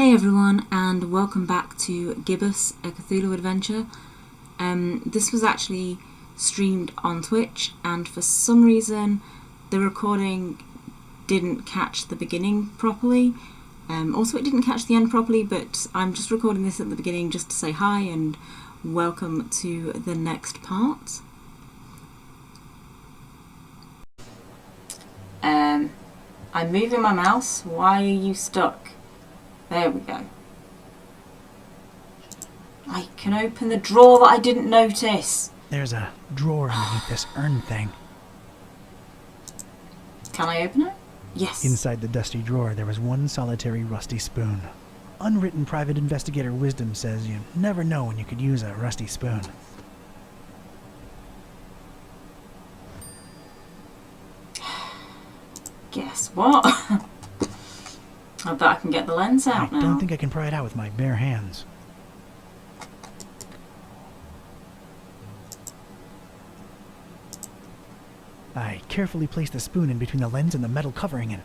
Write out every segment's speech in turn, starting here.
Hey everyone, and welcome back to Gibbous, a Cthulhu adventure. This was actually streamed on Twitch, and for some reason the recording didn't catch the beginning properly. Also, it didn't catch the end properly, but I'm just recording this at the beginning just to say hi and welcome to the next part. I'm moving my mouse. Why are you stuck? There we go. I can open the drawer that I didn't notice. There's a drawer underneath this urn thing. Can I open it? Yes. Inside the dusty drawer, there was one solitary rusty spoon. Unwritten private investigator wisdom says you never know when you could use a rusty spoon. Guess what? I bet I can get the lens out now. I don't think I can pry it out with my bare hands. I carefully placed the spoon in between the lens and the metal covering it.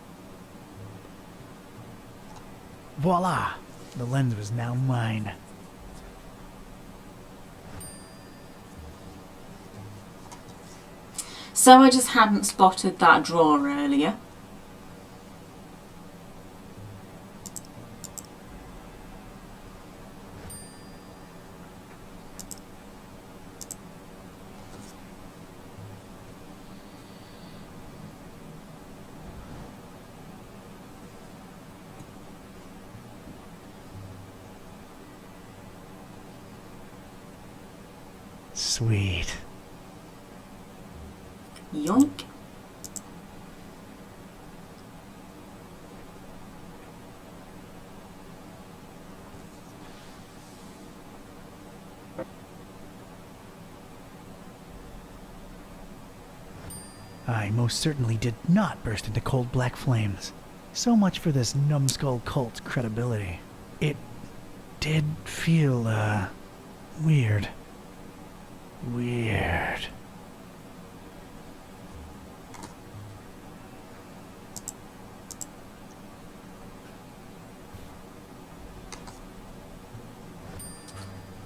Voila! The lens was now mine. So I just hadn't spotted that drawer earlier. Sweet. Yoink. I most certainly did not burst into cold black flames. So much for this numbskull cult's credibility. It did feel, weird. Weird.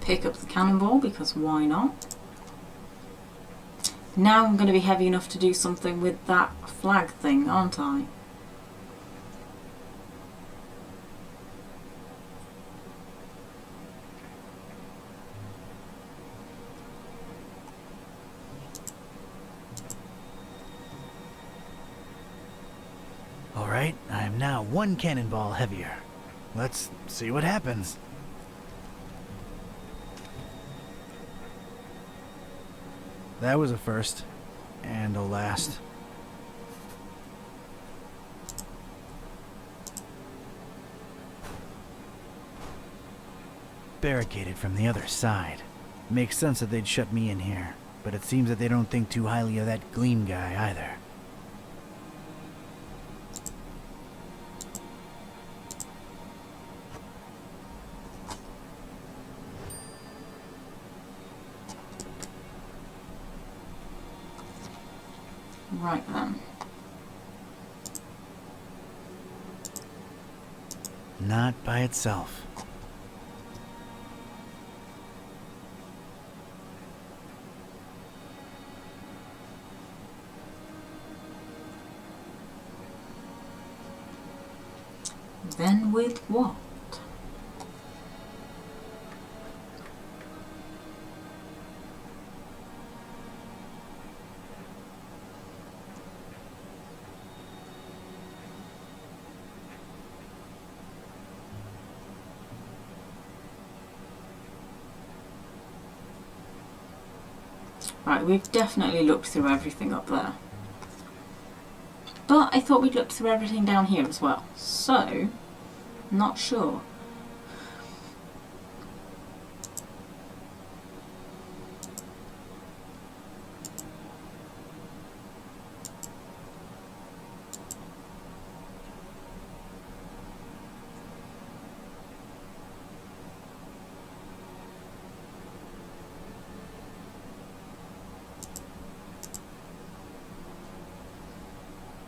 Pick up the cannonball, because why not? Now I'm going to be heavy enough to do something with that flag thing, aren't I? Alright, I am now one cannonball heavier. Let's see what happens. That was a first, and a last. Barricaded from the other side. Makes sense that they'd shut me in here, but it seems that they don't think too highly of that Gleam guy either. Right then. Not by itself. Then with what? Right, we've definitely looked through everything up there. But I thought we'd looked through everything down here as well. So, not sure.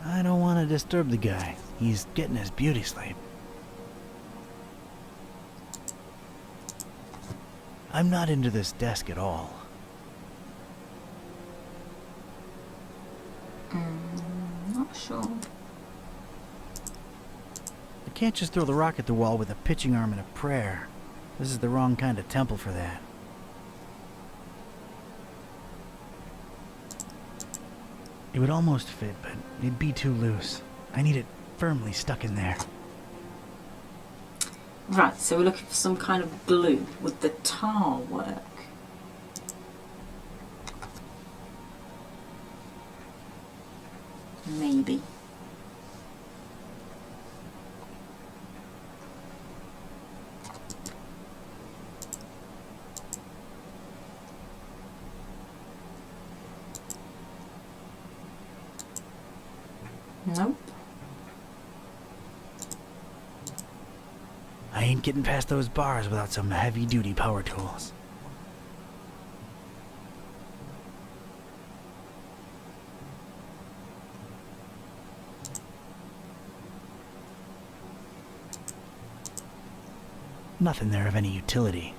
I don't want to disturb the guy. He's getting his beauty sleep. I'm not into this desk at all. Not sure. I can't just throw the rock at the wall with a pitching arm and a prayer. This is the wrong kind of temple for that. It would almost fit, but it'd be too loose. I need it firmly stuck in there. Right, so we're looking for some kind of glue. Would the tar work? Maybe. Nope. I ain't getting past those bars without some heavy-duty power tools. Nothing there of any utility.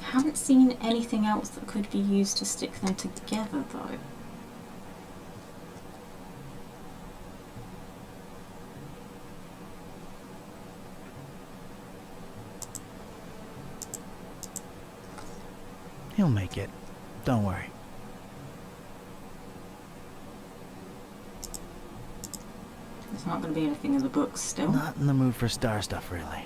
Haven't seen anything else that could be used to stick them together though. He'll make it. Don't worry. There's not going to be anything in the books still. Not in the mood for star stuff, really.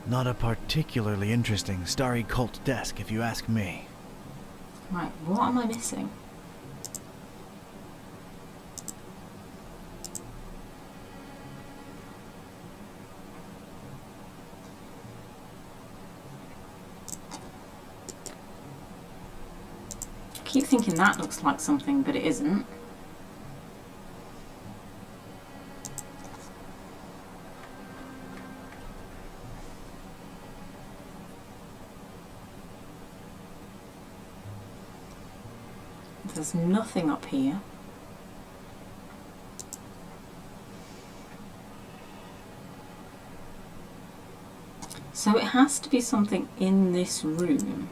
Not a particularly interesting starry cult desk, if you ask me. Right, what am I missing? I keep thinking that looks like something, but it isn't. There's nothing up here. So it has to be something in this room.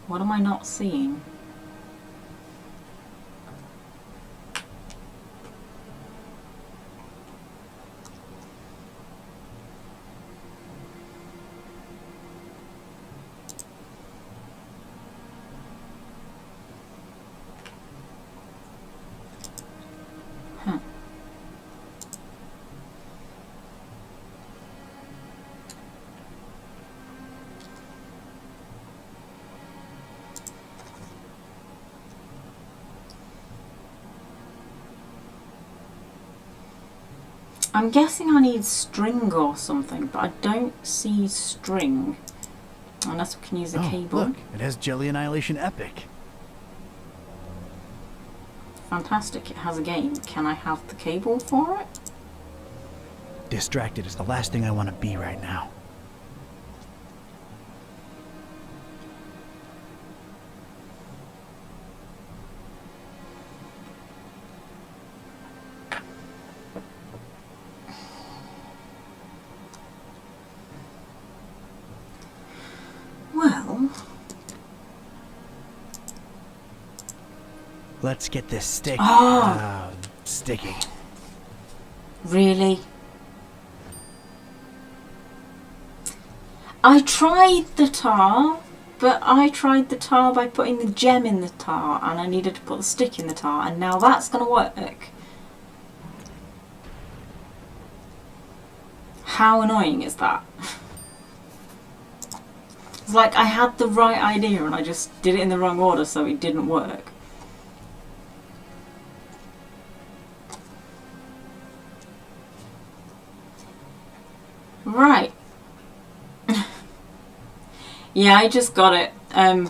What am I not seeing? Huh. I'm guessing I need string or something, but I don't see string. Unless we can use a cable. Look, it has Jelly Annihilation Epic. Fantastic, it has a game. Can I have the cable for it? Distracted is the last thing I want to be right now. Well... Let's get this stick sticky. Really? I tried the tar, but I tried the tar by putting the gem in the tar, and I needed to put the stick in the tar, and now that's going to work. How annoying is that? It's like I had the right idea and I just did it in the wrong order, so it didn't work. Right. Yeah, I just got it. I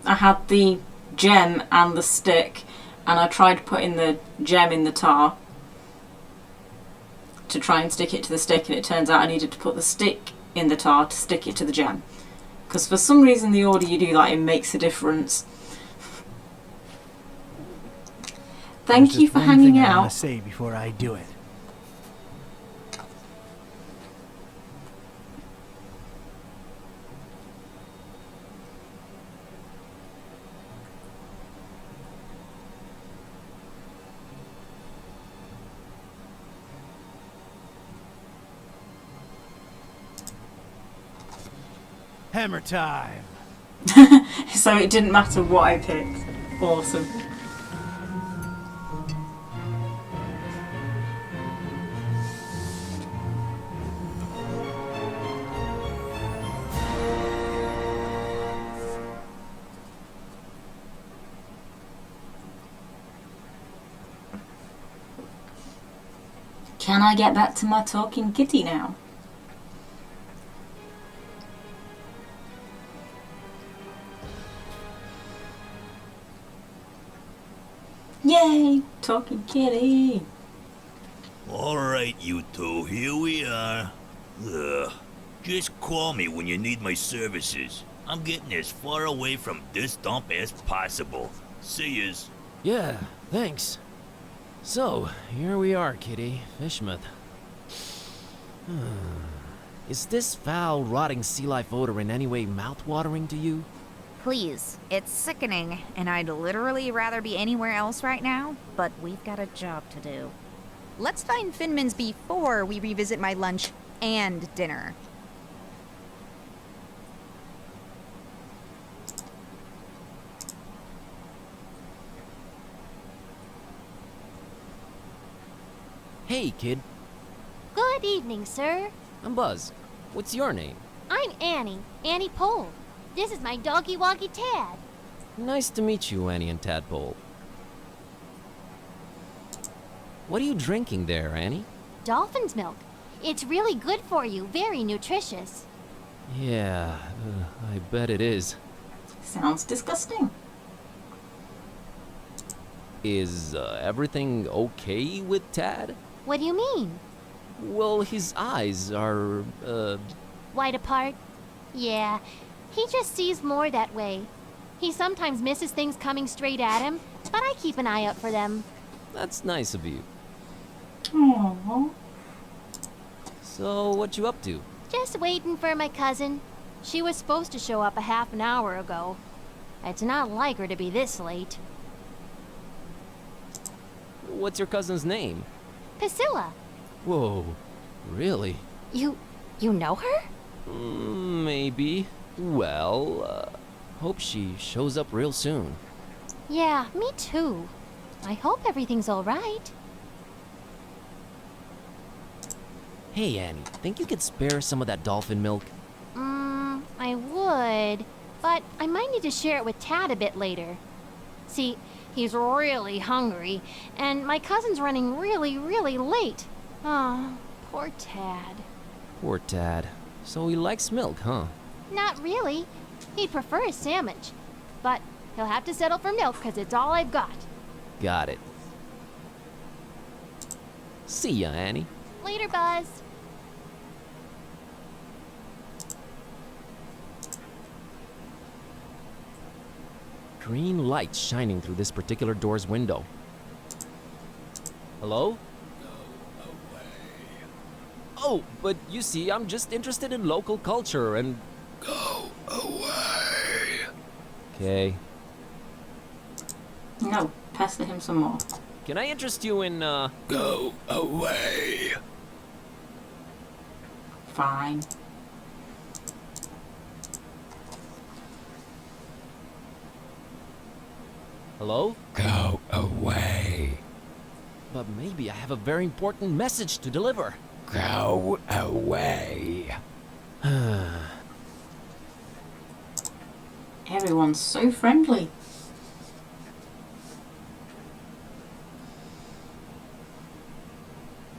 had the gem and the stick, and I tried putting the gem in the tar to try and stick it to the stick, and it turns out I needed to put the stick in the tar to stick it to the gem. Because for some reason the order you do that, it makes a difference. Thank you for hanging out. I want to say before I do it. Hammer time. So it didn't matter what I picked. Awesome. Can I get back to my talking kitty now? Yay! Talking kitty! Alright, you two, here we are. Just call me when you need my services. I'm getting as far away from this dump as possible. See yous. Yeah, thanks. So, here we are, Kitty. Fishmouth. Is this foul, rotting sea life odor in any way mouth-watering to you? Please, it's sickening, and I'd literally rather be anywhere else right now, but we've got a job to do. Let's find Finman's before we revisit my lunch and dinner. Hey, kid. Good evening, sir. I'm Buzz. What's your name? I'm Annie, Annie Pole. This is my doggy-woggy Tad. Nice to meet you, Annie and Tadpole. What are you drinking there, Annie? Dolphin's milk. It's really good for you, very nutritious. Yeah, I bet it is. Sounds disgusting. Is everything okay with Tad? What do you mean? Well, his eyes are, Wide apart? Yeah, he just sees more that way. He sometimes misses things coming straight at him, but I keep an eye out for them. That's nice of you. Aww. So, what you up to? Just waiting for my cousin. She was supposed to show up a half an hour ago. It's not like her to be this late. What's your cousin's name? Priscilla, Whoa, really? you know her? Maybe. Well, hope she shows up real soon. Yeah, me too. I hope everything's all right. Hey, Annie, think you could spare some of that dolphin milk? I would, but I might need to share it with Tad a bit later. See, he's really hungry, and my cousin's running really, really late. Oh, poor Tad. Poor Tad. So he likes milk, huh? Not really. He'd prefer a sandwich. But he'll have to settle for milk because it's all I've got. Got it. See ya, Annie. Later, Buzz. Green light shining through this particular door's window. Hello? Oh, but you see, I'm just interested in local culture and... Go away. Okay. No, pester him some more. Can I interest you in, Go away. Fine. Hello? Go away. But maybe I have a very important message to deliver. Go away. Everyone's so friendly.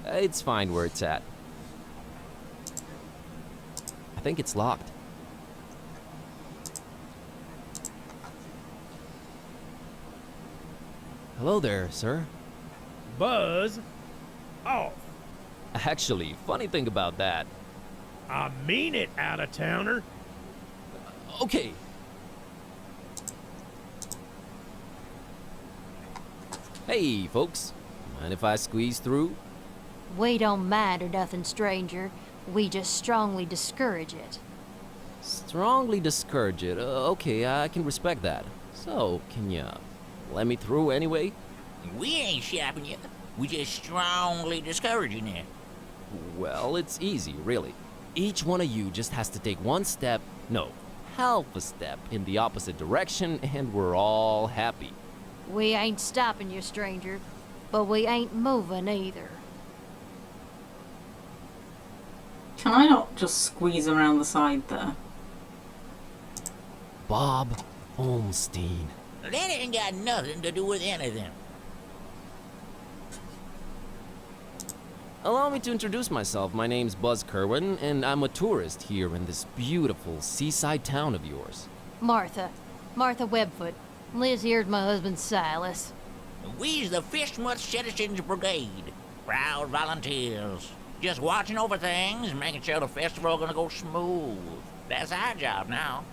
It's fine where it's at. think it's locked. Hello there, sir. Buzz off. Actually, funny thing about that. I mean it, out-of-towner. Okay. Hey, folks. Mind if I squeeze through? We don't mind or nothing, stranger. We just strongly discourage it. Strongly discourage it. Okay, I can respect that. So, can you let me through anyway? We ain't shopping you. We just strongly discouraging it. Well, it's easy, really. Each one of you just has to take one step, no, half a step in the opposite direction, and we're all happy. We ain't stopping you, stranger, but we ain't moving either. Can I not just squeeze around the side there? Bob Olmstein. That ain't got nothing to do with anything. Allow me to introduce myself. My name's Buzz Kerwin, and I'm a tourist here in this beautiful seaside town of yours. Martha Webfoot. Liz here's my husband Silas. We's the Fishmuth Citizens Brigade. Proud volunteers. Just watching over things and making sure the festival gonna go smooth. That's our job now.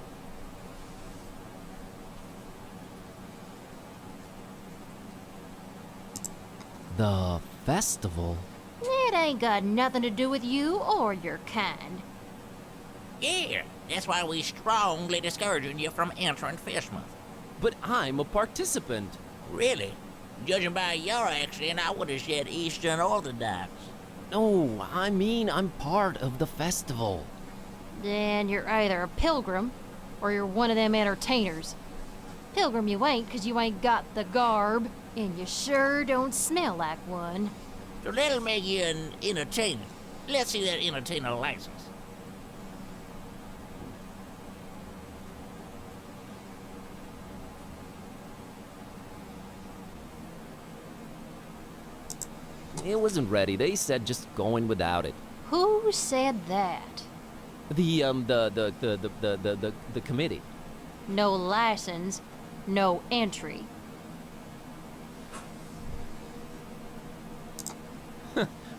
The festival? It ain't got nothing to do with you or your kind. Yeah, that's why we strongly discouraging you from entering Fishmuth. But I'm a participant. Really? Judging by your accent, I would have said Eastern Orthodox. No, I mean I'm part of the festival. Then you're either a pilgrim or you're one of them entertainers. Pilgrim you ain't, 'cause you ain't got the garb, and you sure don't smell like one. So that'll make you an entertainer. Let's see that entertainer license. It wasn't ready. They said just going without it. Who said that? The committee. No license, no entry.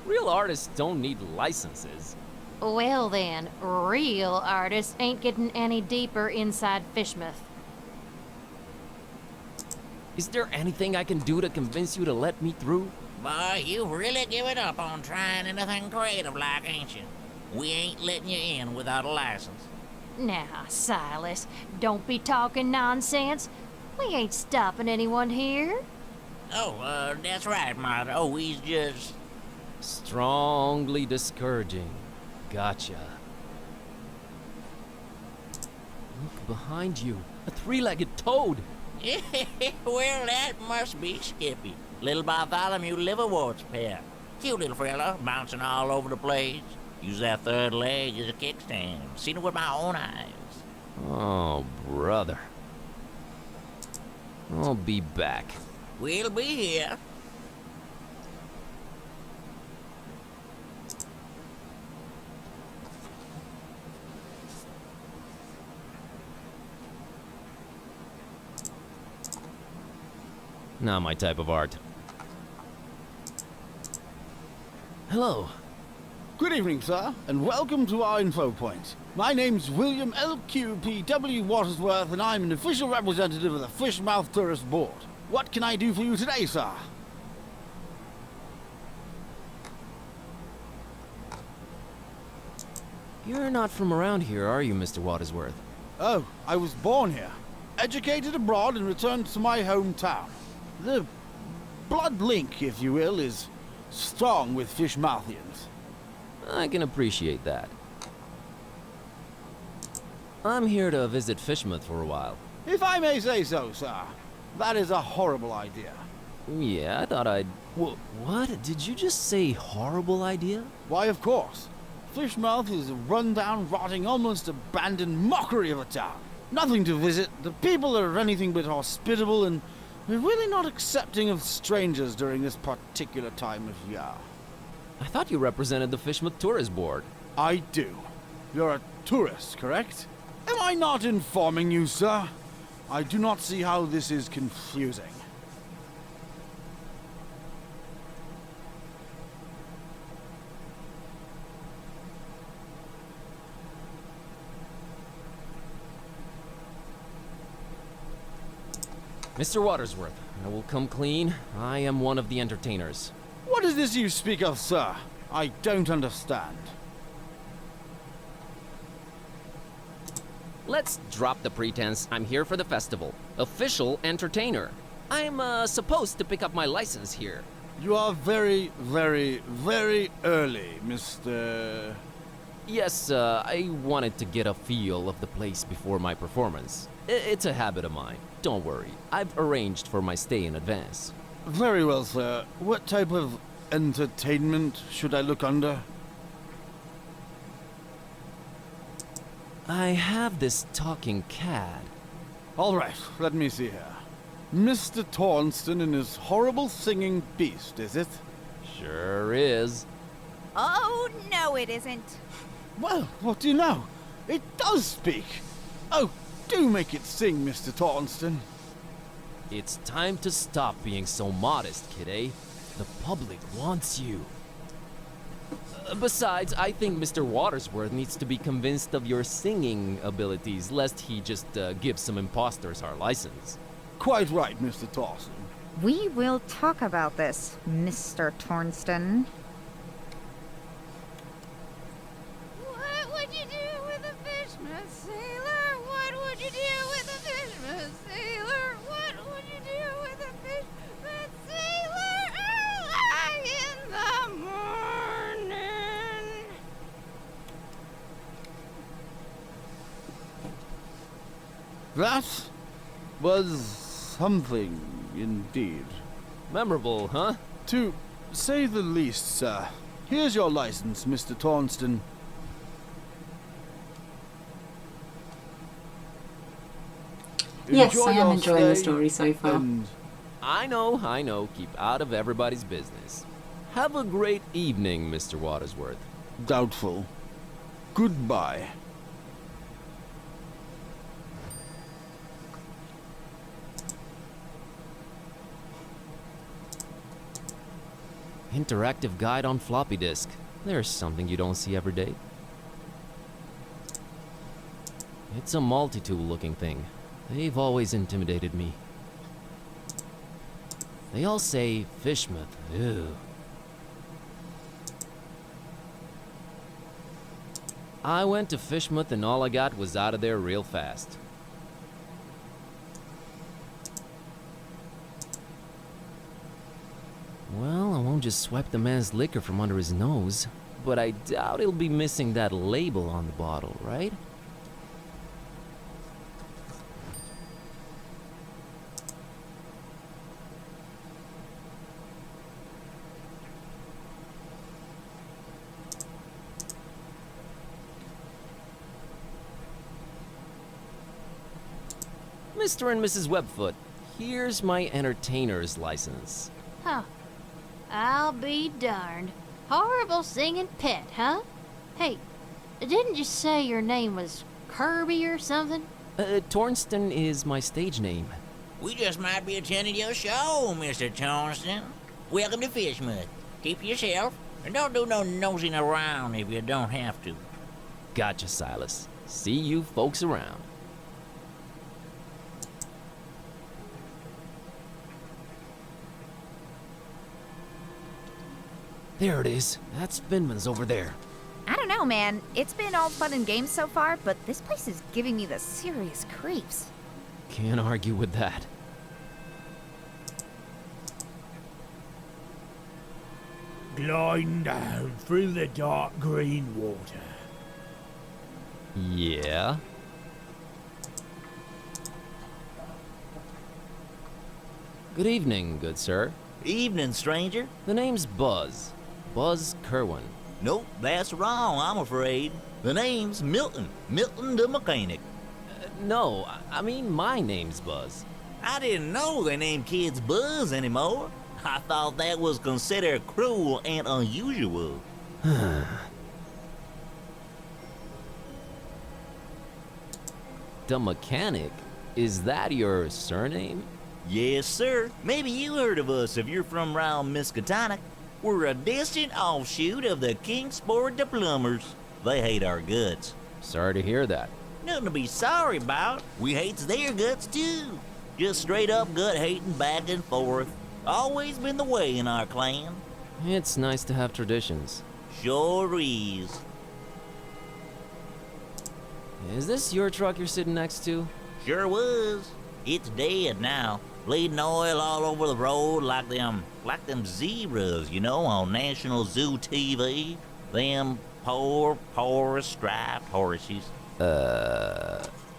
Real artists don't need licenses. Well then, real artists ain't getting any deeper inside Fishmuth. Is there anything I can do to convince you to let me through? Boy, you've really given up on trying anything creative like, ain't you? We ain't letting you in without a license. Now, Silas, don't be talking nonsense. We ain't stopping anyone here. Oh, that's right, Martha. Oh, he's just... Strongly discouraging. Gotcha. Look behind you. A three-legged toad. Well, that must be Skippy. Little Bartholomew Liverwort's pet. Cute little fella, bouncing all over the place. Use that third leg as a kickstand. Seen it with my own eyes. Oh, brother. I'll be back. We'll be here. Not my type of art. Hello. Good evening, sir, and welcome to our info point. My name's William L.Q.P.W. Watersworth, and I'm an official representative of the Fishmouth Tourist Board. What can I do for you today, sir? You're not from around here, are you, Mr. Watersworth? Oh, I was born here, educated abroad, and returned to my hometown. The blood link, if you will, is strong with Fishmouthians. I can appreciate that. I'm here to visit Fishmuth for a while. If I may say so, sir, that is a horrible idea. Yeah, I thought I'd... What? Did you just say horrible idea? Why, of course. Fishmouth is a run-down, rotting, almost abandoned mockery of a town. Nothing to visit, the people are anything but hospitable, and we're really not accepting of strangers during this particular time of year. I thought you represented the Fishmuth Tourist Board. I do. You're a tourist, correct? Am I not informing you, sir? I do not see how this is confusing. Mr. Watersworth, I will come clean. I am one of the entertainers. What is this you speak of, sir? I don't understand. Let's drop the pretense. I'm here for the festival. Official entertainer. I'm supposed to pick up my license here. You are very, very, very early, Mr. Yes, I wanted to get a feel of the place before my performance. It's a habit of mine. Don't worry. I've arranged for my stay in advance. Very well, sir. What type of entertainment should I look under? I have this talking cat. All right, let me see here. Mr. Tornston and his horrible singing beast, is it? Sure is. Oh, no, it isn't. Well, what do you know? It does speak. Oh, do make it sing, Mr. Tornston. It's time to stop being so modest, kid, eh? The public wants you. Besides, I think Mr. Watersworth needs to be convinced of your singing abilities, lest he just give some imposters our license. Quite right, Mr. Tornston. We will talk about this, Mr. Tornston. What would you do with a fishman sailor? What would you do with a fishman sailor? What would you do with a fishman sailor early in the morning? That was something indeed. Memorable, huh? To say the least, sir. Here's your license, Mr. Tornston. Yes, Enjoy I am your enjoying the stay, story so far. and I know. Keep out of everybody's business. Have a great evening, Mr. Watersworth. doubtful. Goodbye. Interactive guide on floppy disk. There's something you don't see every day. It's a multi-tool looking thing. They've always intimidated me. They all say Fishmouth. Ew. I went to Fishmouth and all I got was out of there real fast. Well, I won't just swipe the man's liquor from under his nose, but I doubt he'll be missing that label on the bottle, right? Mr. and Mrs. Webfoot, here's my entertainer's license. Huh. I'll be darned. Horrible singing pet, huh? Hey, didn't you say your name was Kirby or something? Tornston is my stage name. We just might be attending your show, Mr. Tornston. Welcome to Fishmouth. Keep yourself, and don't do no nosing around if you don't have to. Gotcha, Silas. See you folks around. There it is. That's Finman's over there. I don't know, man. It's been all fun and games so far, but this place is giving me the serious creeps. Can't argue with that. Gliding down through the dark green water. Yeah? Good evening, good sir. Evening, stranger. The name's Buzz. Buzz Kerwin. Nope, that's wrong, I'm afraid. The name's Milton. Milton the mechanic. No, I mean my name's Buzz. I didn't know they named kids Buzz anymore. I thought that was considered cruel and unusual. The Mechanic? Is that your surname? Yes, sir. Maybe you heard of us if you're from round Miskatonic. We're a distant offshoot of the Kingsport the Plumbers. They hate our guts. Sorry to hear that. Nothing to be sorry about. We hates their guts too. Just straight up gut hating back and forth. Always been the way in our clan. It's nice to have traditions. Sure is. Is this your truck you're sitting next to? Sure was. It's dead now. Bleeding oil all over the road like them zebras, you know, on National Zoo TV. Them poor striped horses.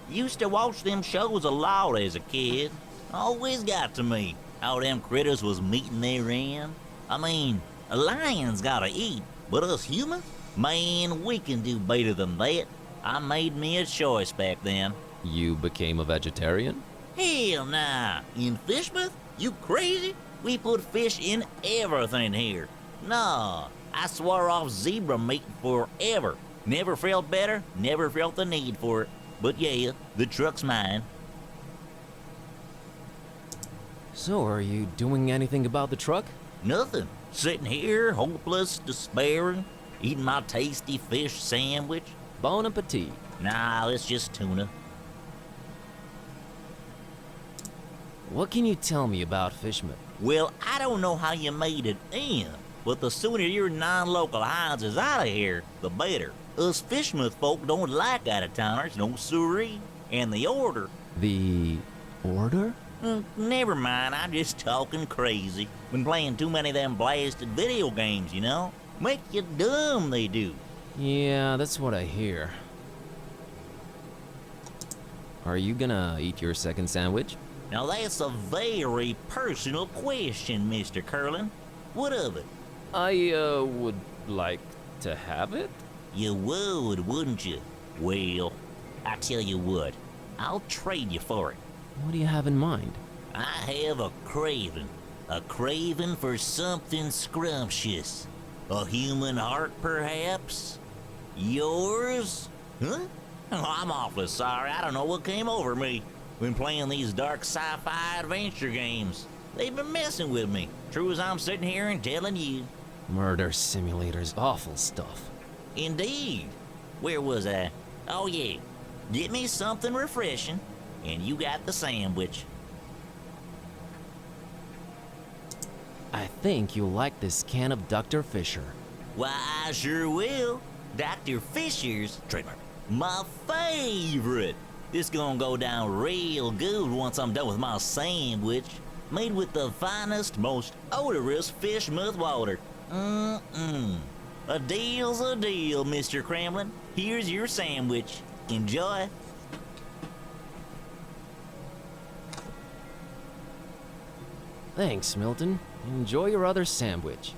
Used to watch them shows a lot as a kid. Always got to me how them critters was meeting their end. I mean, a lion's gotta eat, but us humans? Man, we can do better than that. I made me a choice back then. You became a vegetarian? Hell nah. In Fishmouth? You crazy? We put fish in everything here. Nah, I swore off zebra meat forever. Never felt better, never felt the need for it. But yeah, the truck's mine. So, are you doing anything about the truck? Nothing. Sitting here, hopeless, despairing, eating my tasty fish sandwich. Bon appetit. Nah, it's just tuna. What can you tell me about Fishman? Well, I don't know how you made it in, but the sooner your non-local hides is out of here, the better. Us Fishmouth folk don't like out-of-towners, no siree. And the order... The... order? Never mind, I'm just talking crazy. Been playing too many of them blasted video games, you know? Make you dumb, they do. Yeah, that's what I hear. Are you gonna eat your second sandwich? Now that's a very personal question, Mr. Curlin. What of it? I, would like to have it? You would, wouldn't you? Well, I tell you what, I'll trade you for it. What do you have in mind? I have a craving for something scrumptious. A human heart, perhaps? Yours? Huh? Oh, I'm awfully sorry, I don't know what came over me. Been playing these dark sci-fi adventure games. They've been messing with me, true as I'm sitting here and telling you. Murder simulators, awful stuff. Indeed. Where was I? Oh yeah, get me something refreshing, and you got the sandwich. I think you'll like this can of Dr. Fisher. Why, I sure will. Dr. Fisher's trademark. My favorite. This gonna go down real good once I'm done with my sandwich. Made with the finest, most odorous fish mouth water. A deal's a deal, Mr. Kremlin. Here's your sandwich. Enjoy. Thanks, Milton. Enjoy your other sandwich.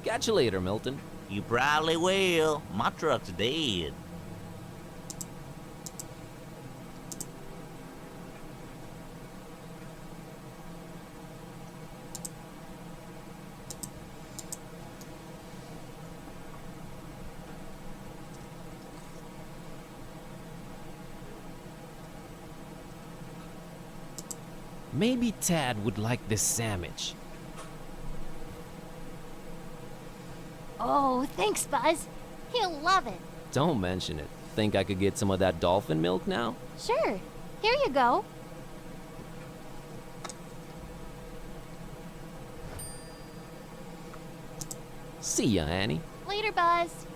Catch you later, Milton. You probably will. My truck's dead. Maybe Tad would like this sandwich. Oh, thanks, Buzz. He'll love it. Don't mention it. Think I could get some of that dolphin milk now? Sure. Here you go. See ya, Annie. Later, Buzz.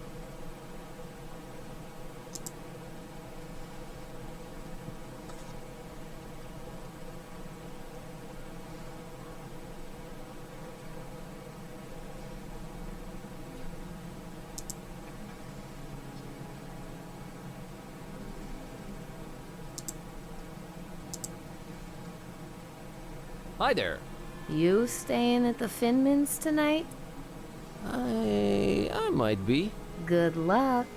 Hi there. You staying at the Finmans tonight? I might be. Good luck.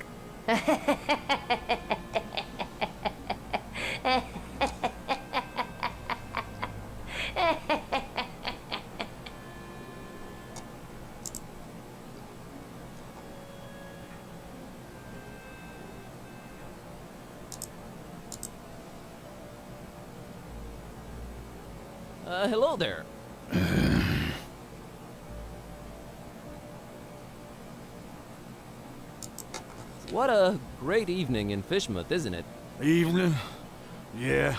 Hello there. What a great evening in Fishmouth, isn't it? Evening? Yeah,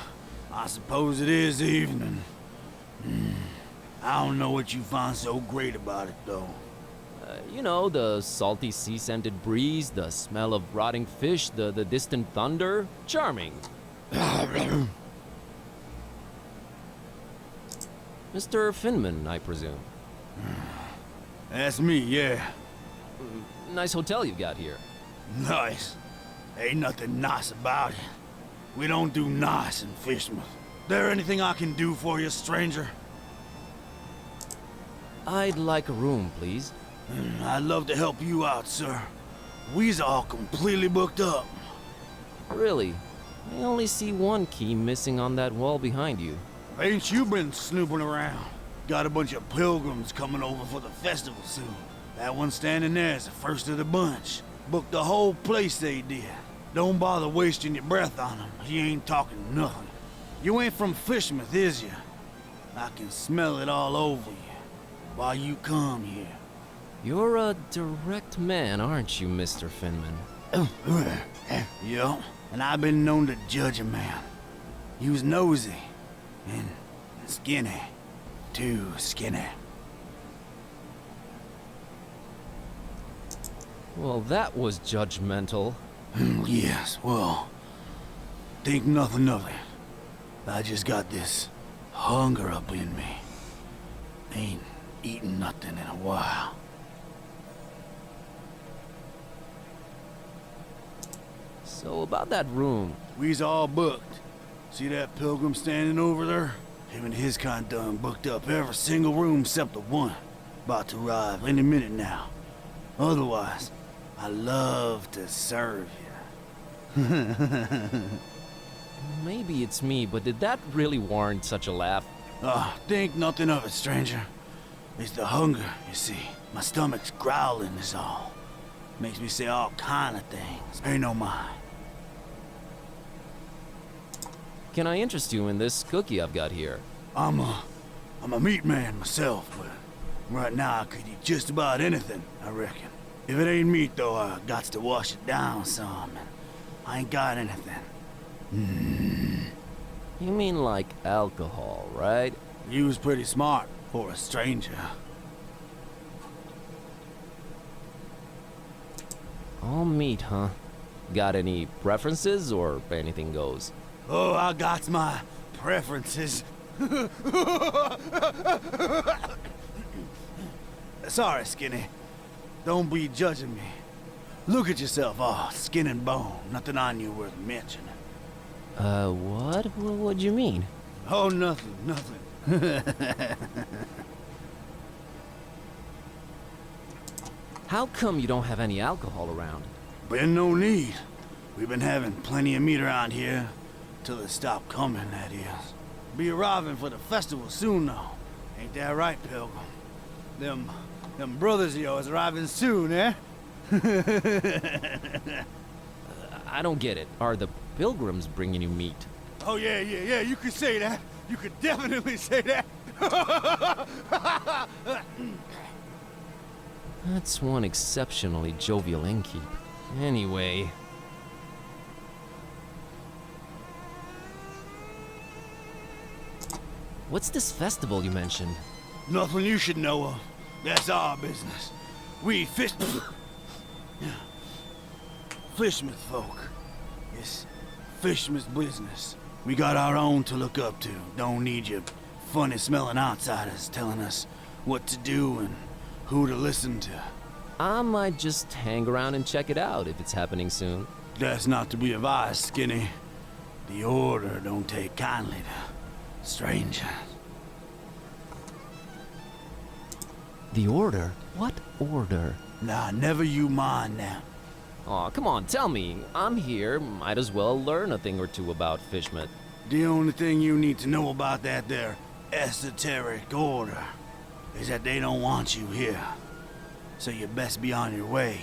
I suppose it is evening. I don't know what you find so great about it, though. You know, the salty sea-scented breeze, the smell of rotting fish, the distant thunder. Charming. Mr. Finman, I presume. That's me, yeah. Nice hotel you got here. Nice. Ain't nothing nice about it. We don't do nice in Fishmouth. There anything I can do for you, stranger? I'd like a room, please. I'd love to help you out, sir. We's all completely booked up. Really? I only see one key missing on that wall behind you. Ain't you been snooping around? Got a bunch of pilgrims coming over for the festival soon. That one standing there is the first of the bunch. Booked the whole place, they did. Don't bother wasting your breath on him. He ain't talking nothing. You ain't from Fishmouth, is you? I can smell it all over you while you come here. You're a direct man, aren't you, Mr. Finman? Yup, and I've been known to judge a man. He was nosy and skinny. Too skinny. Well, that was judgmental. Yes, well, think nothing of it. I just got this hunger up in me. Ain't eaten nothing in a while. So about that room. We's all booked. See that pilgrim standing over there? Him and his kind done booked up every single room except the one. About to arrive any minute now. Otherwise, I love to serve you. Maybe it's me, but did that really warrant such a laugh? Think nothing of it, stranger. It's the hunger, you see. My stomach's growling is all. Makes me say all kind of things. Pay no mind. Can I interest you in this cookie I've got here? I'm a meat man myself, but right now I could eat just about anything, I reckon. If it ain't meat, though, I got to wash it down some, and I ain't got anything. You mean like alcohol, right? You was pretty smart for a stranger. All meat, huh? Got any preferences or anything goes? Oh, I got my preferences. Sorry, Skinny. Don't be judging me. Look at yourself, all skin and bone. Nothing on you worth mentioning. What? What'd you mean? Oh, nothing. How come you don't have any alcohol around? Been no need. We've been having plenty of meat around here. Till it stopped coming, that is. Be arriving for the festival soon, though. Ain't that right, Pilgrim? Them brothers of yours arriving soon, eh? I don't get it. Are the pilgrims bringing you meat? Oh, yeah, you could say that. You could definitely say that. That's one exceptionally jovial innkeep. Anyway... What's this festival you mentioned? Nothing you should know of. That's our business. We Fishmouth folk. It's Fishmouth business. We got our own to look up to. Don't need you funny-smelling outsiders telling us what to do and who to listen to. I might just hang around and check it out if it's happening soon. That's not to be advised, Skinny. The Order don't take kindly to strangers. The Order? What Order? Nah, never you mind now. Aw, come on, tell me. I'm here. Might as well learn a thing or two about Fishmouth. The only thing you need to know about that there esoteric order is that they don't want you here. So you best be on your way.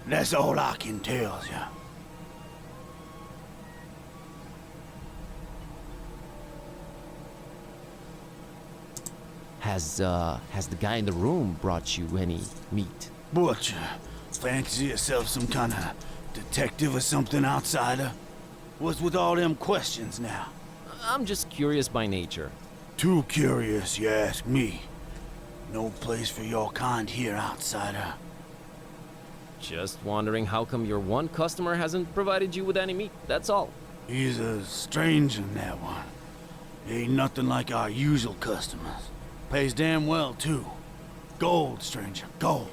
That's all I can tell you. Has the guy in the room brought you any meat? Butcher, fancy yourself some kind of detective or something, outsider? What's with all them questions now? I'm just curious by nature. Too curious, you ask me. No place for your kind here, outsider. Just wondering how come your one customer hasn't provided you with any meat, that's all. He's a stranger in that one. Ain't nothing like our usual customers. Pays damn well, too. Gold, stranger, gold.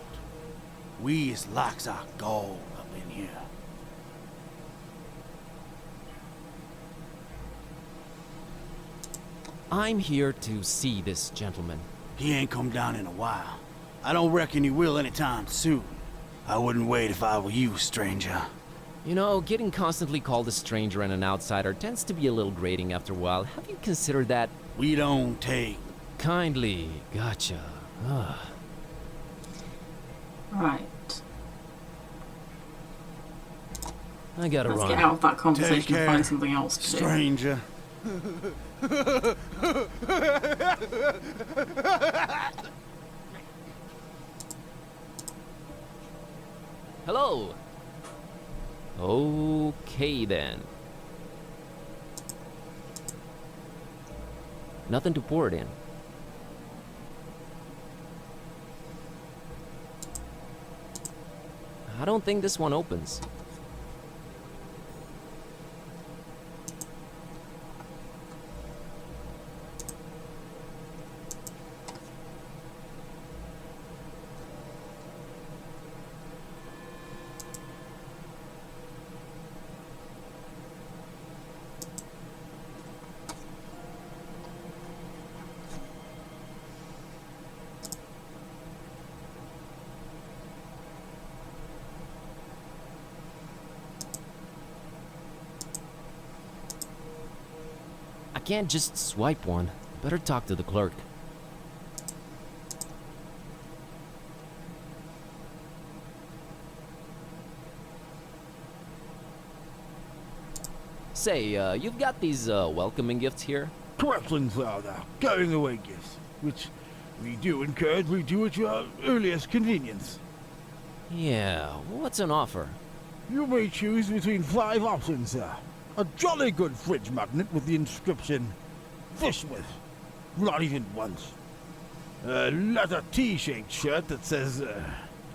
We is likes our gold up in here. I'm here to see this gentleman. He ain't come down in a while. I don't reckon he will anytime soon. I wouldn't wait if I were you, stranger. You know, getting constantly called a stranger and an outsider tends to be a little grating after a while. Have you considered that? We don't take... Kindly, gotcha. Ugh. Right. I gotta Let's run. get out of that Take conversation care, and find something else to do. stranger. Hello. Okay then. Nothing to pour it in. I don't think this one opens. I can't just swipe one. Better talk to the clerk. Say, you've got these welcoming gifts here? Corrections are there. Going away gifts, which we do encourage we do at your earliest convenience. Yeah, what's an offer? You may choose between 5 options, sir. A jolly good fridge magnet with the inscription, Fishmith. Not even once. A leather T-shaped shirt that says,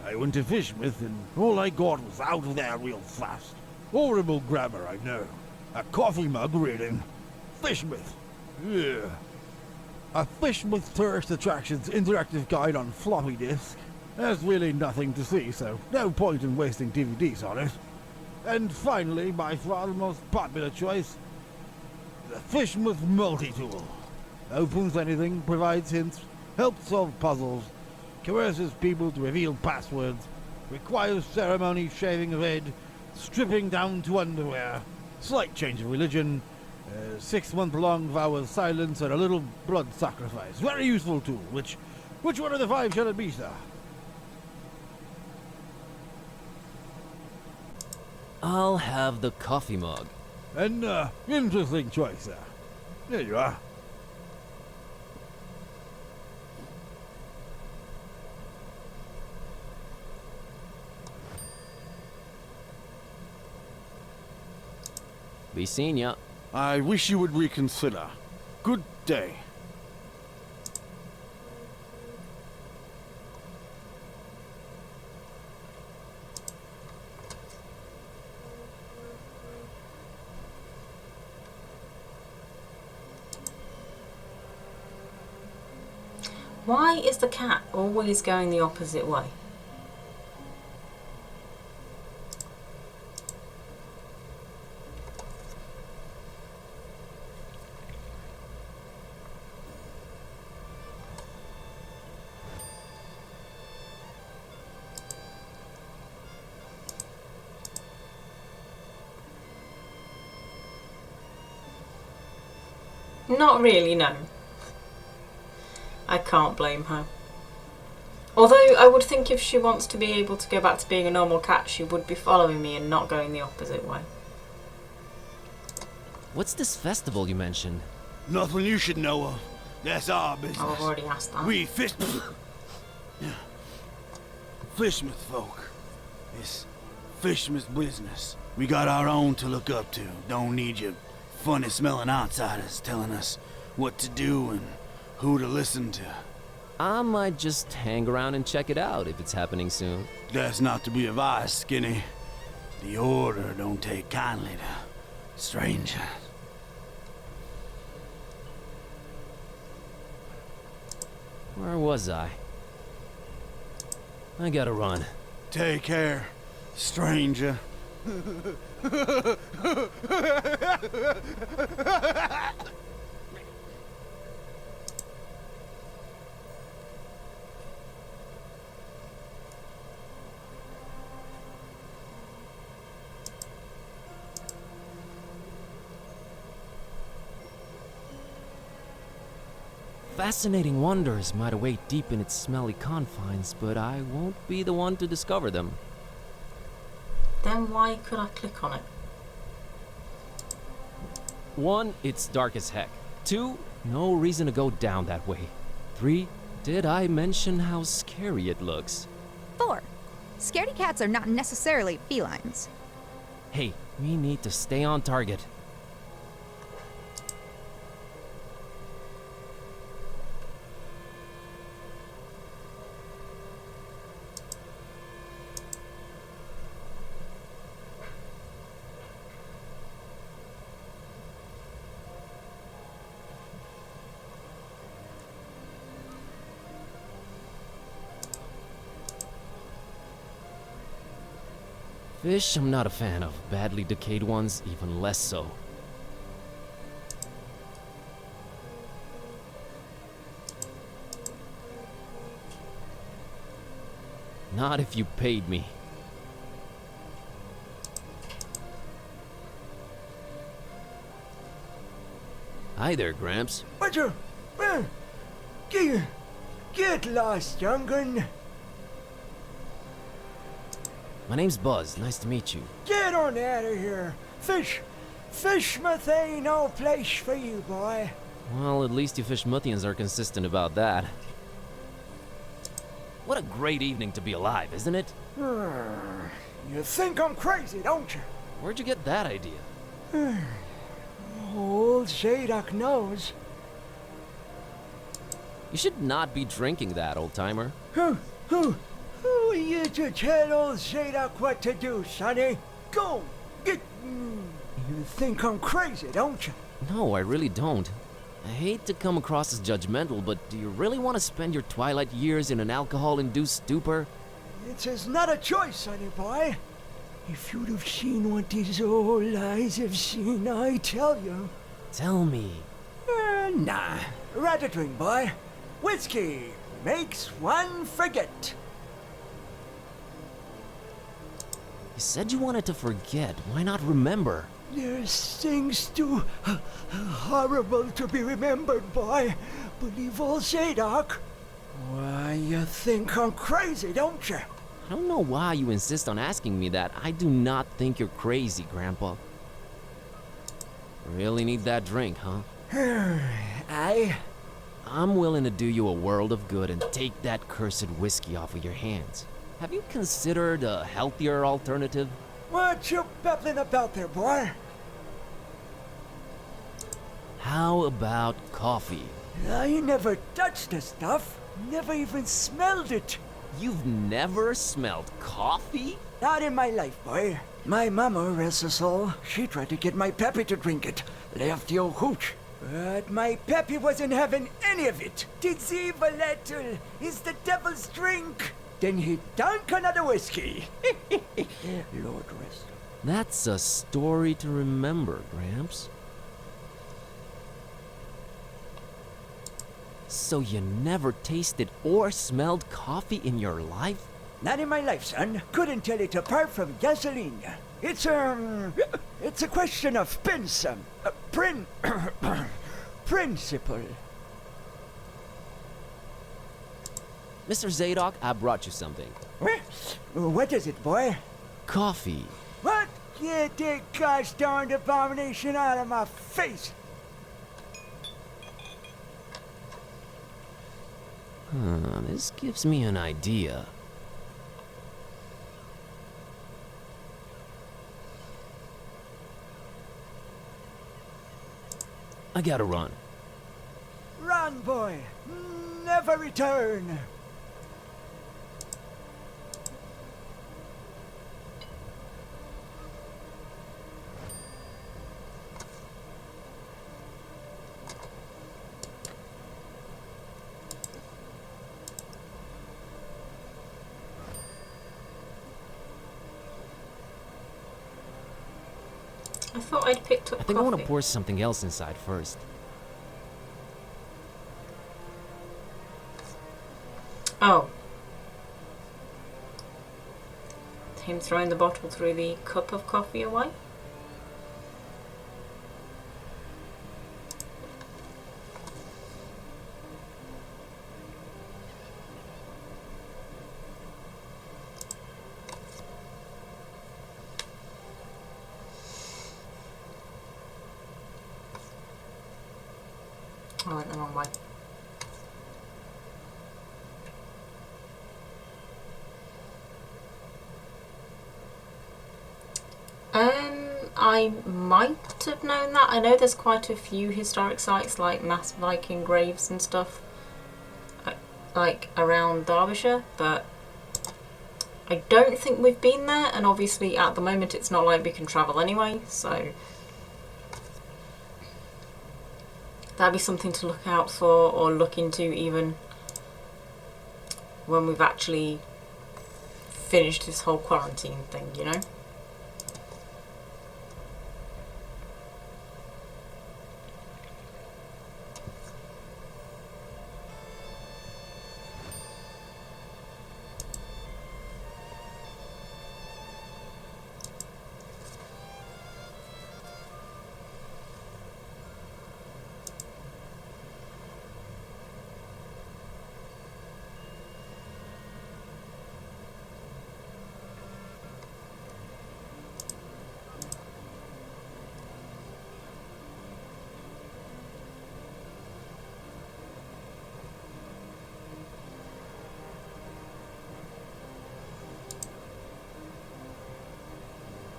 I went to Fishmith and all I got was out of there real fast. Horrible grammar, I know. A coffee mug reading, Fishmith. Yeah. A Fishmith Tourist Attractions interactive guide on floppy disk. There's really nothing to see, so no point in wasting DVDs on it. And finally, by far the most popular choice, the Fishmith Multi-Tool. Opens anything, provides hints, helps solve puzzles, coerces people to reveal passwords, requires ceremony, shaving of head, stripping down to underwear, slight change of religion, 6-month-long vow of silence, and a little blood sacrifice. Very useful tool. Which one of the 5 shall it be, sir? I'll have the coffee mug. An interesting choice, sir. There you are. Be seeing ya. I wish you would reconsider. Good day. Why is the cat always going the opposite way? Not really, no. I can't blame her. Although I would think if she wants to be able to go back to being a normal cat, she would be following me and not going the opposite way. What's this festival you mentioned? Nothing you should know of. That's our business. Oh, I've already asked that. We Fishmouth folk. It's Fishmouth business. We got our own to look up to. Don't need you funny smelling outsiders telling us what to do and who to listen to. I might just hang around and check it out if it's happening soon. That's not to be advised, Skinny. The Order don't take kindly to strangers. Where was I? I gotta run. Take care, stranger. Fascinating wonders might await deep in its smelly confines, but I won't be the one to discover them. Then why could I click on it? 1, it's dark as heck. 2, no reason to go down that way. 3, did I mention how scary it looks? 4. Scaredy cats are not necessarily felines. Hey, we need to stay on target. Fish I'm not a fan of, badly decayed ones even less so. Not if you paid me. Hi there, Gramps. Roger. Get lost, young gun. My name's Buzz. Nice to meet you. Get on out of here. Fishmouth ain't no place for you, boy. Well, at least you Fishmouthians are consistent about that. What a great evening to be alive, isn't it? You think I'm crazy, don't you? Where'd you get that idea? Old Zadok knows. You should not be drinking that, old-timer. Who are you to tell old Zadok what to do, sonny? Go, get... You think I'm crazy, don't you? No, I really don't. I hate to come across as judgmental, but do you really want to spend your twilight years in an alcohol-induced stupor? It's not a choice, sonny boy. If you'd have seen what these old eyes have seen, I tell you. Tell me. Nah. Rather drink, boy. Whiskey makes one forget. You said you wanted to forget. Why not remember? There's things too horrible to be remembered, boy. Believe old Zadok. Why, you think I'm crazy, don't you? I don't know why you insist on asking me that. I do not think you're crazy, Grandpa. Really need that drink, huh? I'm willing to do you a world of good and take that cursed whiskey off of your hands. Have you considered a healthier alternative? What you babbling about there, boy? How about coffee? I never touched the stuff. Never even smelled it. You've never smelled coffee? Not in my life, boy. My mama, rest her soul, she tried to get my pappy to drink it. Left the old hooch. But my pappy wasn't having any of it. Tis evil little is the devil's drink. Then he drank another whiskey. Lord rest. That's a story to remember, Gramps. So you never tasted or smelled coffee in your life? Not in my life, son. Couldn't tell it apart from gasoline. It's a question of principle. Mr. Zadok, I brought you something. What is it, boy? Coffee. What? Get that gosh darned abomination out of my face! This gives me an idea. I gotta run. Run, boy. Never return. I thought I'd picked up I think I want to coffee. pour something else inside first. Oh. Him throwing the bottle through the cup of coffee away? I went the wrong way. I might have known that. I know there's quite a few historic sites like mass Viking graves and stuff like around Derbyshire, but I don't think we've been there, and obviously at the moment it's not like we can travel anyway, so that'd be something to look out for or look into even when we've actually finished this whole quarantine thing, you know?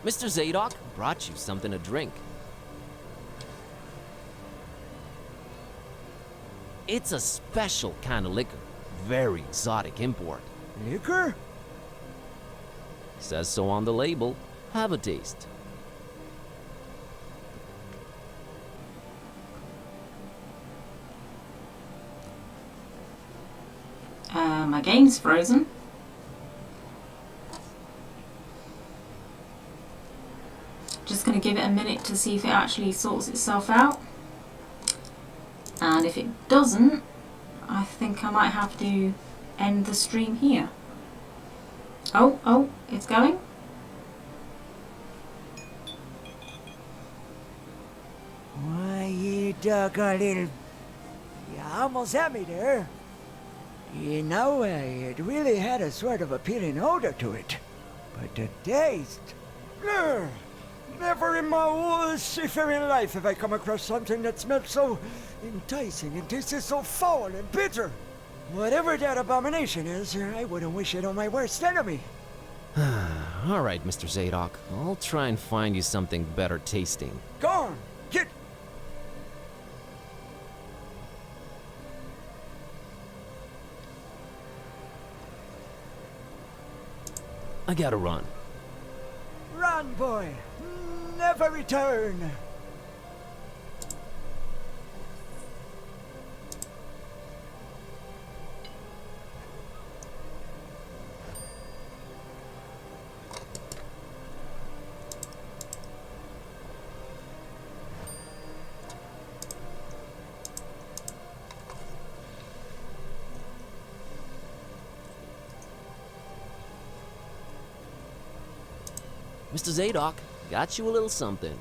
Mr. Zadok brought you something to drink. It's a special kind of liquor, very exotic import. Liquor? Says so on the label. Have a taste. My game's frozen. Just going to give it a minute to see if it actually sorts itself out. And if it doesn't, I think I might have to end the stream here. Oh, it's going. Why, you doggone little... You almost had me there. You know, it really had a sort of appealing odor to it. But the taste... Ugh. Never in my whole seafaring life have I come across something that smelled so enticing and tasted so foul and bitter. Whatever that abomination is, I wouldn't wish it on my worst enemy. All right, Mr. Zadok. I'll try and find you something better tasting. Go on, get... I gotta run. Run, boy. Never return. Mr. Zadok, got you a little something.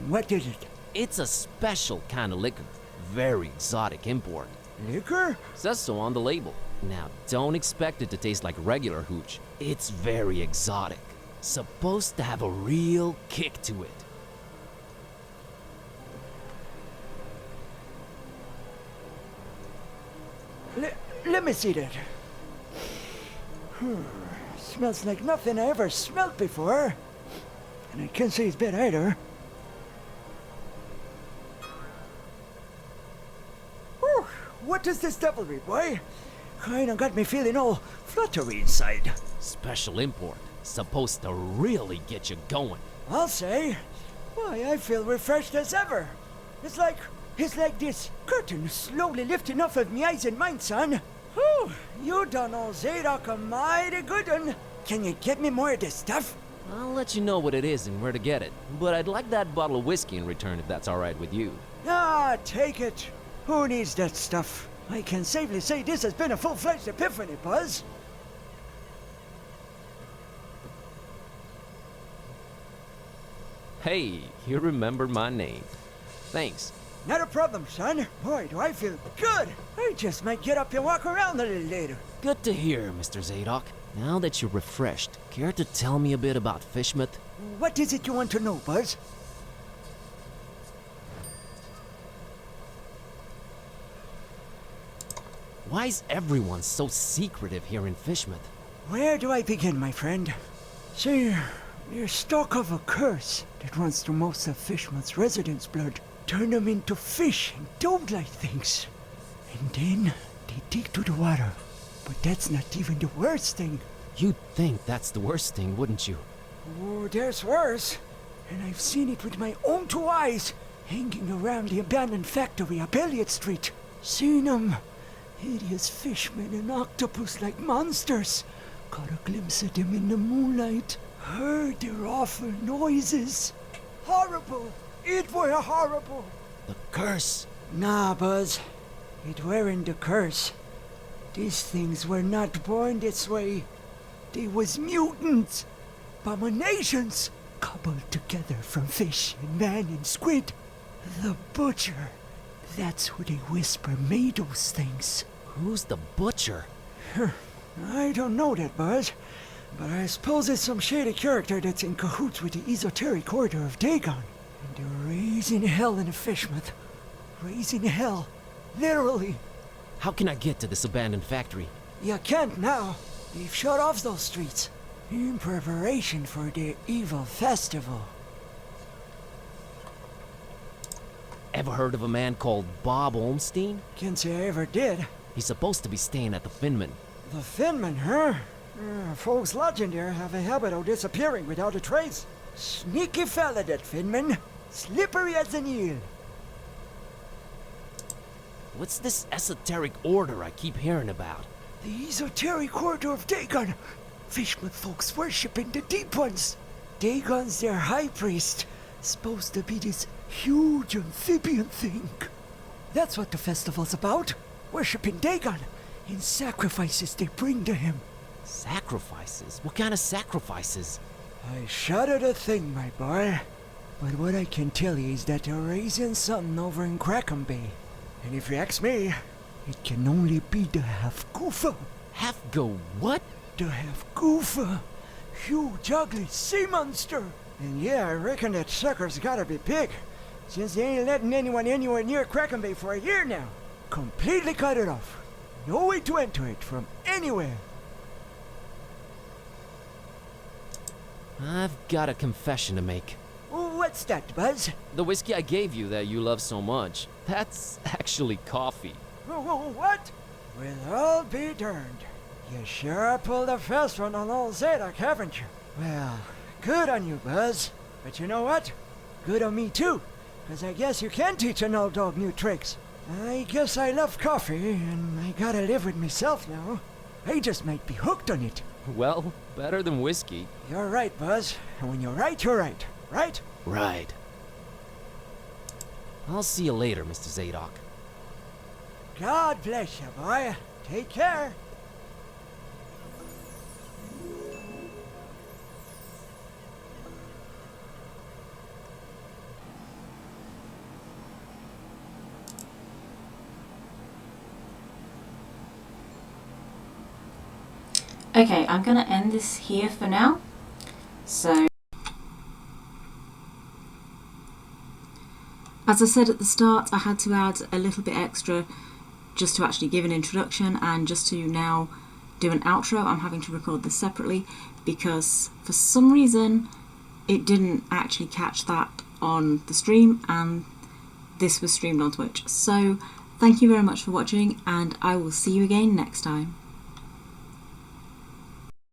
What is it? It's a special kind of liquor. Very exotic import. Liquor? Says so on the label. Now, don't expect it to taste like regular hooch. It's very exotic. Supposed to have a real kick to it. Let me see that. Smells like nothing I ever smelled before. And I can't say it's bad either. Whew, what is this devilry, boy? Kinda got me feeling all fluttery inside. Special import. Supposed to really get you going. I'll say. Why, I feel refreshed as ever. It's like this curtain slowly lifting off of me eyes and mind, son. Whew, you done old Zadok a mighty good one. Can you get me more of this stuff? I'll let you know what it is and where to get it. But I'd like that bottle of whiskey in return if that's alright with you. Ah, take it. Who needs that stuff? I can safely say this has been a full-fledged epiphany, Buzz. Hey, you remembered my name. Thanks. Not a problem, son. Boy, do I feel good. I just might get up and walk around a little later. Good to hear, Mr. Zadok. Now that you're refreshed, care to tell me a bit about Fishmouth? What is it you want to know, Buzz? Why's everyone so secretive here in Fishmouth? Where do I begin, my friend? See, there's talk of a curse that runs through most of Fishmouth's residents' blood. Turn them into fish and dog-like things. And then they dig to the water. But that's not even the worst thing. You'd think that's the worst thing, wouldn't you? Oh, there's worse. And I've seen it with my own two eyes, hanging around the abandoned factory up Elliott Street. Seen them. Hideous fishmen and octopus-like monsters. Caught a glimpse of them in the moonlight. Heard their awful noises. Horrible. It were horrible. The curse. Nah, Buzz. It weren't the curse. These things were not born this way. They was mutants. Abominations. Cobbled together from fish and man and squid. The butcher. That's who they whisper made those things. Who's the butcher? I don't know that, Buzz. But I suppose it's some shady character that's in cahoots with the esoteric order of Dagon. And they're raising hell in the Fishmouth. Raising hell. Literally. How can I get to this abandoned factory? You can't now. They've shut off those streets. In preparation for their evil festival. Ever heard of a man called Bob Olmstein? Can't say I ever did. He's supposed to be staying at the Finman. The Finman, huh? Folks lodging there have a habit of disappearing without a trace. Sneaky fella, that Finman. Slippery as an eel. What's this esoteric order I keep hearing about? The esoteric order of Dagon. Fishmouth folks worshipping the Deep Ones. Dagon's their high priest. Supposed to be this huge amphibian thing. That's what the festival's about. Worshipping Dagon in sacrifices they bring to him. Sacrifices? What kind of sacrifices? I shudder to think, my boy. But what I can tell you is that they're raising something over in Crackham Bay. And if you ask me, it can only be the Half-Goofa. Half-go what? The Half-Goofa. Huge, ugly sea monster. And yeah, I reckon that sucker's gotta be big. Since they ain't letting anyone anywhere near Crackham Bay for a year now. Completely cut it off. No way to enter it from anywhere. I've got a confession to make. What's that, Buzz? The whiskey I gave you that you love so much, that's actually coffee. What? Well, I'll be darned. You sure pulled a fast one on old Zadok, haven't you? Well, good on you, Buzz. But you know what? Good on me, too. Because I guess you can teach an old dog new tricks. I guess I love coffee, and I gotta live with myself now. I just might be hooked on it. Well, better than whiskey. You're right, Buzz. And when you're right, you're right. Right? Right. I'll see you later, Mr. Zadok. God bless you, boy. Take care. Okay, I'm gonna end this here for now. So, as I said at the start, I had to add a little bit extra just to actually give an introduction and just to now do an outro, I'm having to record this separately because for some reason it didn't actually catch that on the stream, and this was streamed on Twitch. So thank you very much for watching, and I will see you again next time.